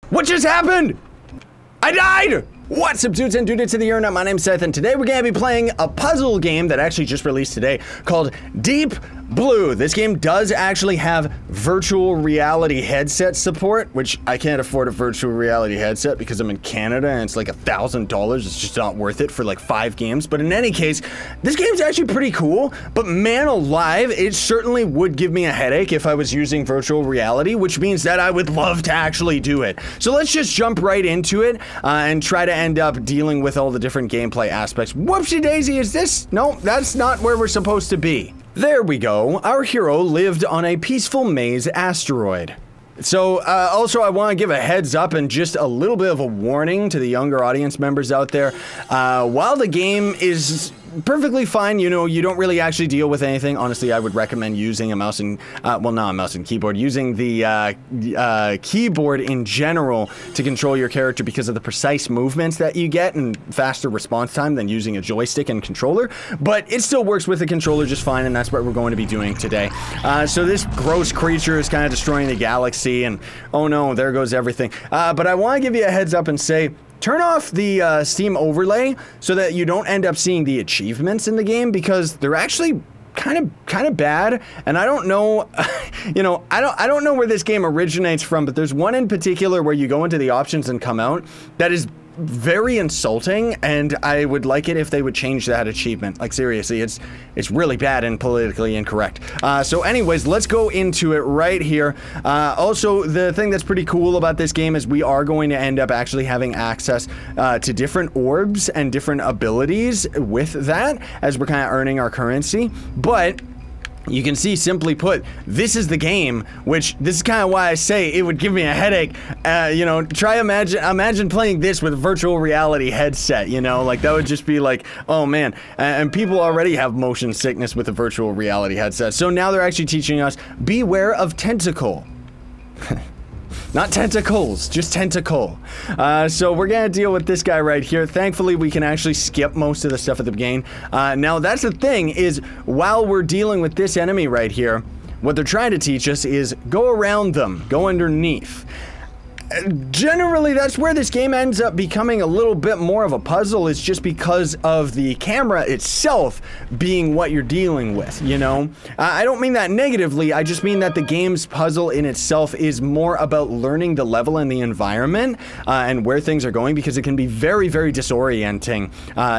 What just happened? I died! What's up, dudes and dudettes of the internet? My name's Seth, and today we're gonna be playing a puzzle game that actually just released today called Deep Blue. This game does actually have virtual reality headset support, which I can't afford a virtual reality headset because I'm in Canada and it's like $1,000. It's just not worth it for like 5 games. But in any case, this game's actually pretty cool, but man alive, it certainly would give me a headache if I was using virtual reality, which means that I would love to actually do it. So let's just jump right into it and try to end up dealing with all the different gameplay aspects. Whoopsie daisy, is this? No, that's not where we're supposed to be. There we go. Our hero lived on a peaceful maze asteroid. So, also I want to give a heads up and just a little bit of a warning to the younger audience members out there. While the game is perfectly fine, you know, you don't really actually deal with anything. Honestly, I would recommend using a mouse and, well, not a mouse and keyboard, using the keyboard in general to control your character because of the precise movements that you get and faster response time than using a joystick and controller. But it still works with the controller just fine, and that's what we're going to be doing today. So this gross creature is kind of destroying the galaxy, and oh no, there goes everything. But I want to give you a heads up and say, turn off the Steam overlay so that you don't end up seeing the achievements in the game, because they're actually kind of bad, and I don't know, you know, I don't know where this game originates from, but there's one in particular where you go into the options and come out that is very insulting, and I would like it if they would change that achievement. Like, seriously, it's really bad and politically incorrect. So anyways, let's go into it right here. Also, the thing that's pretty cool about this game is we are going to end up actually having access to different orbs and different abilities with that as we're kind of earning our currency. But you can see, simply put, this is the game, which this is kind of why I say it would give me a headache. You know, imagine playing this with a virtual reality headset, you know, like that would just be like, oh man. And people already have motion sickness with a virtual reality headset. So now they're actually teaching us, beware of tentacle. Not tentacles, just tentacle. So we're gonna deal with this guy right here. Thankfully, we can actually skip most of the stuff at the beginning. Now, that's the thing, is while we're dealing with this enemy right here, what they're trying to teach us is go around them, go underneath. Generally, that's where this game ends up becoming a little bit more of a puzzle. It's just because of the camera itself being what you're dealing with, you know? I don't mean that negatively, I just mean that the game's puzzle in itself is more about learning the level and the environment and where things are going, because it can be very, very disorienting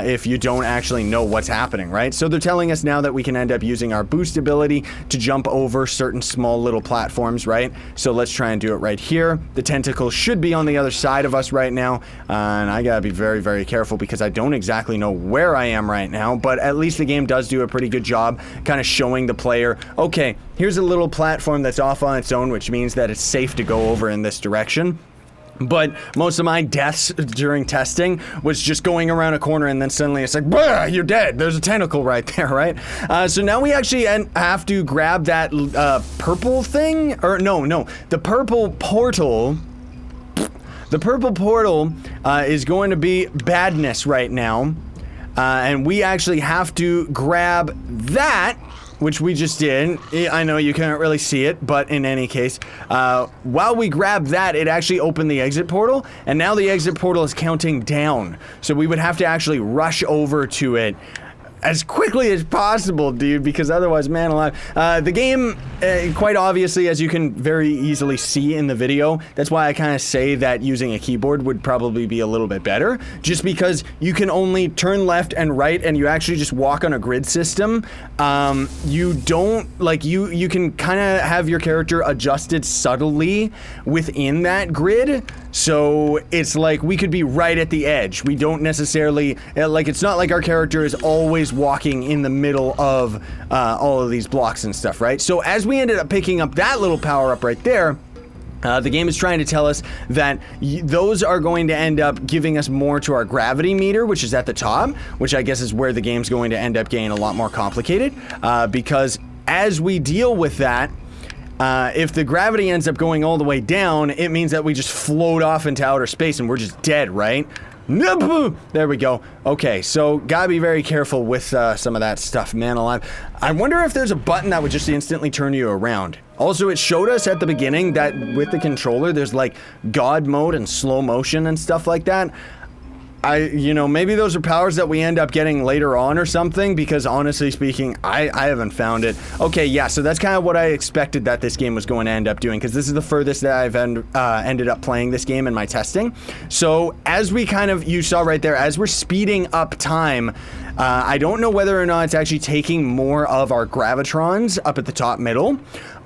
if you don't actually know what's happening, right? So they're telling us now that we can end up using our boost ability to jump over certain small little platforms, right? So let's try and do it right here. The tentacle should be on the other side of us right now, and I gotta be very, very careful because I don't exactly know where I am right now, but at least the game does do a pretty good job kind of showing the player, okay, here's a little platform that's off on its own, which means that it's safe to go over in this direction. But most of my deaths during testing was just going around a corner and then suddenly it's like, bruh, you're dead. There's a tentacle right there, right? So now we actually have to grab that purple thing, or no, the purple portal. The purple portal is going to be badness right now, and we actually have to grab that, which we just did. I know you can't really see it, but in any case, while we grab that, it actually opened the exit portal, and now the exit portal is counting down. So we would have to actually rush over to it as quickly as possible, dude, because otherwise, man alive. The game, quite obviously, as you can very easily see in the video, that's why I kind of say that using a keyboard would probably be a little bit better, just because you can only turn left and right, and you actually just walk on a grid system. You don't, like, you can kind of have your character adjusted subtly within that grid, so it's like we could be right at the edge. We don't necessarily, like, it's not like our character is always walking in the middle of all of these blocks and stuff, right? So as we ended up picking up that little power-up right there, the game is trying to tell us that those are going to end up giving us more to our gravity meter, which is at the top, which I guess is where the game's going to end up getting a lot more complicated, because as we deal with that, if the gravity ends up going all the way down, it means that we just float off into outer space and we're just dead, right? Nope. There we go. Okay, so gotta be very careful with some of that stuff, man alive. I wonder if there's a button that would just instantly turn you around. Also, it showed us at the beginning that with the controller, there's like God mode and slow motion and stuff like that. You know, maybe those are powers that we end up getting later on or something, because honestly speaking, I haven't found it. Okay, yeah, so that's kind of what I expected that this game was going to end up doing, because this is the furthest that I've ended up playing this game in my testing. So, as we kind of, you saw right there, as we're speeding up time, I don't know whether or not it's actually taking more of our gravitrons up at the top middle,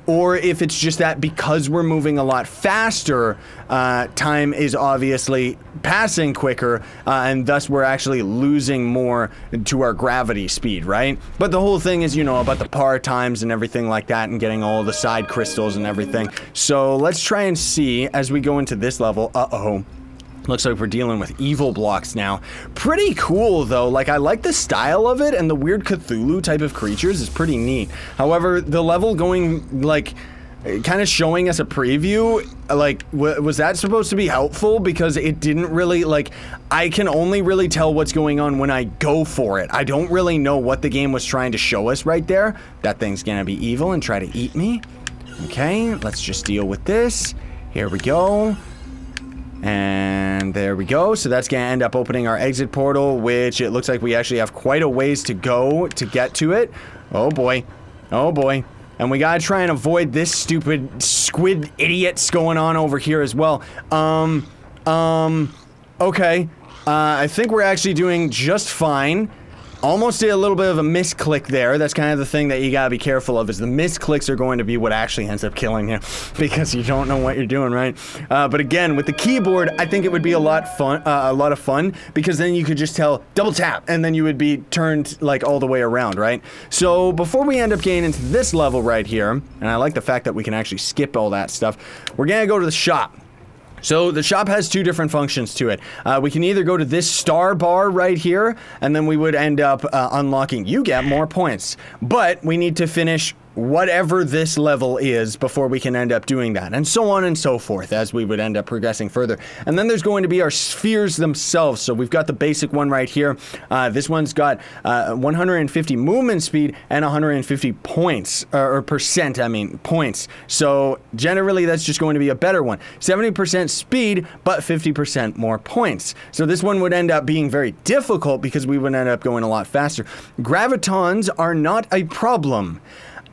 or if it's just that because we're moving a lot faster, time is obviously passing quicker, and thus we're actually losing more to our gravity speed, right? But the whole thing is, you know, about the par times and everything like that, and getting all the side crystals and everything. So let's try and see as we go into this level. Uh-oh. Looks like we're dealing with evil blocks now. Pretty cool, though. Like, I like the style of it, and the weird Cthulhu type of creatures is pretty neat. However, the level going, like, kind of showing us a preview, like, was that supposed to be helpful? Because it didn't really, like, I can only really tell what's going on when I go for it. I don't really know what the game was trying to show us right there. That thing's gonna be evil and try to eat me. Okay, let's just deal with this. Here we go. And there we go. So that's gonna end up opening our exit portal, which it looks like we actually have quite a ways to go to get to it. Oh boy. Oh boy. And we gotta try and avoid this stupid squid idiots going on over here as well. Okay. I think we're actually doing just fine. Almost did a little bit of a misclick there. That's kind of the thing that you gotta be careful of, is the misclicks are going to be what actually ends up killing you, because you don't know what you're doing, right? But again, with the keyboard, I think it would be a lot of fun, because then you could just tell double tap, and then you would be turned like all the way around, right? So before we end up getting into this level right here, and I like the fact that we can actually skip all that stuff, we're gonna go to the shop. So the shop has two different functions to it. We can either go to this star bar right here, and then we would end up unlocking, you get more points. But we need to finish whatever this level is before we can end up doing that, and so on and so forth as we would end up progressing further. And then there's going to be our spheres themselves. So we've got the basic one right here. This one's got 150 movement speed and 150 points, or percent, I mean, points. So generally that's just going to be a better one. 70% speed, but 50% more points. So this one would end up being very difficult because we would end up going a lot faster. Gravitons are not a problem.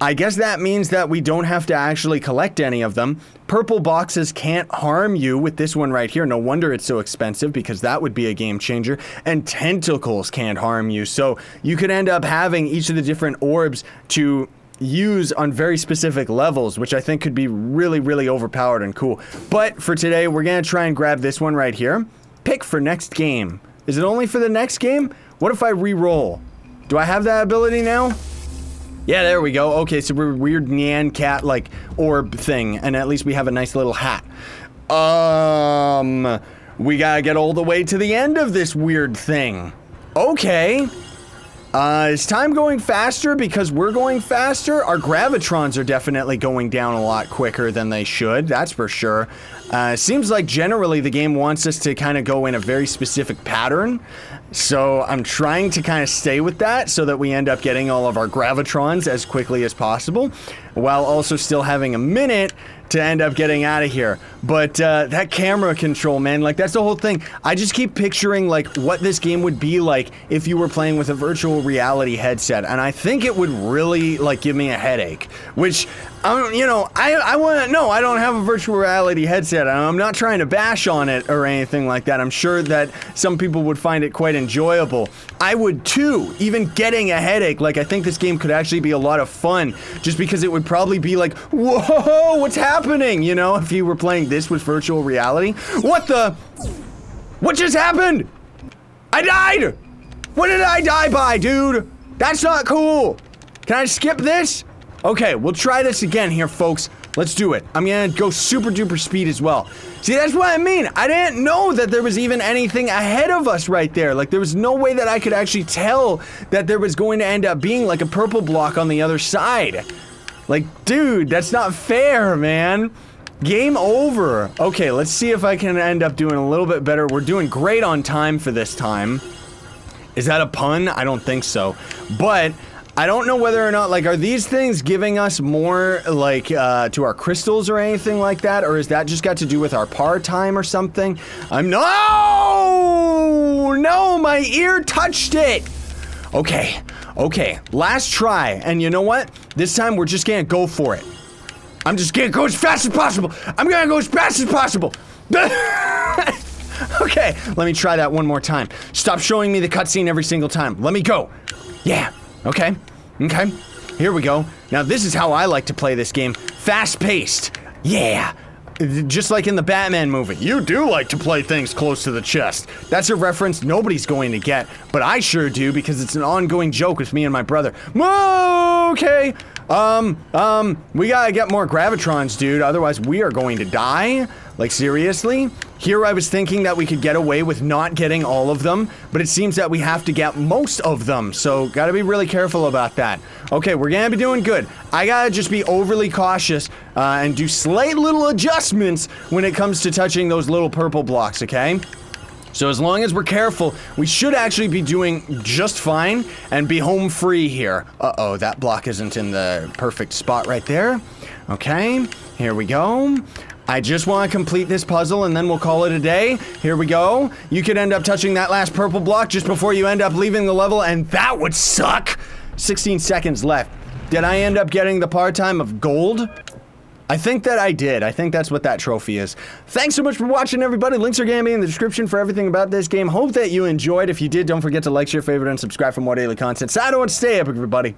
I guess that means that we don't have to actually collect any of them. Purple boxes can't harm you with this one right here. No wonder it's so expensive, because that would be a game changer. And tentacles can't harm you. So you could end up having each of the different orbs to use on very specific levels, which I think could be really, really overpowered and cool. But for today, we're gonna try and grab this one right here. Pick for next game. Is it only for the next game? What if I re-roll? Do I have that ability now? Yeah, there we go. Okay, so we're a weird Nyan cat like orb thing, and at least we have a nice little hat. We gotta get all the way to the end of this weird thing. Okay. Is time going faster because we're going faster? Our gravitrons are definitely going down a lot quicker than they should, that's for sure. Seems like generally the game wants us to kind of go in a very specific pattern. So I'm trying to kind of stay with that so that we end up getting all of our gravitrons as quickly as possible, while also still having a minute to end up getting out of here. But that camera control, man, like that's the whole thing. I just keep picturing like what this game would be like if you were playing with a virtual reality headset, and I think it would really like give me a headache, which you know, I want to know. I don't have a virtual reality headset. I'm not trying to bash on it or anything like that. I'm sure that some people would find it quite enjoyable. I would too, even getting a headache. Like, I think this game could actually be a lot of fun, just because it would probably be like, whoa, what's happening? You know, if you were playing this with virtual reality. What just happened? I died! What did I die by, dude? That's not cool. Can I skip this? Okay, we'll try this again here, folks. Let's do it. I'm gonna go super duper speed as well. See, that's what I mean. I didn't know that there was even anything ahead of us right there. Like, there was no way that I could actually tell that there was going to end up being like a purple block on the other side. Like, dude, that's not fair, man. Game over. Okay, let's see if I can end up doing a little bit better. We're doing great on time for this time. Is that a pun? I don't think so. But I don't know whether or not, like, are these things giving us more, like, to our crystals or anything like that? Or is that just got to do with our par time or something? No, my ear touched it. Okay, last try. And you know what? This time we're just gonna go for it. I'm just gonna go as fast as possible. I'm gonna go as fast as possible. Okay, let me try that one more time. Stop showing me the cutscene every single time. Let me go. Yeah, okay, here we go. Now this is how I like to play this game. Fast-paced. Yeah. Just like in the Batman movie. You do like to play things close to the chest. That's a reference nobody's going to get, but I sure do because it's an ongoing joke with me and my brother. Okay. We gotta get more gravitrons, dude, otherwise we are going to die. Like, seriously? Here I was thinking that we could get away with not getting all of them, but it seems that we have to get most of them, so gotta be really careful about that. Okay, we're gonna be doing good. I gotta just be overly cautious, and do slight little adjustments when it comes to touching those little purple blocks, okay? So as long as we're careful, we should actually be doing just fine and be home free here. Uh-oh, that block isn't in the perfect spot right there. Okay, here we go. I just want to complete this puzzle and then we'll call it a day. Here we go. You could end up touching that last purple block just before you end up leaving the level, and that would suck. 16 seconds left. Did I end up getting the par time of gold? I think that I did. I think that's what that trophy is. Thanks so much for watching, everybody. Links are gonna be in the description for everything about this game. Hope that you enjoyed. If you did, don't forget to like, share, favorite, and subscribe for more daily content. So I don't want to stay up, everybody.